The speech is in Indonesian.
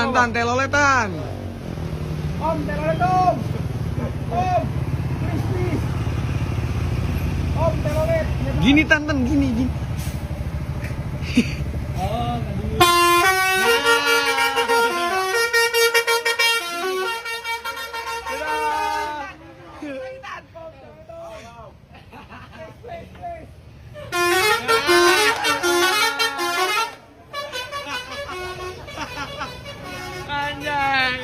Tan, teloletan. Om, telolet om. Om, please. Om, telolet. Gini Tan, gini. Oh, tadi. Anjay.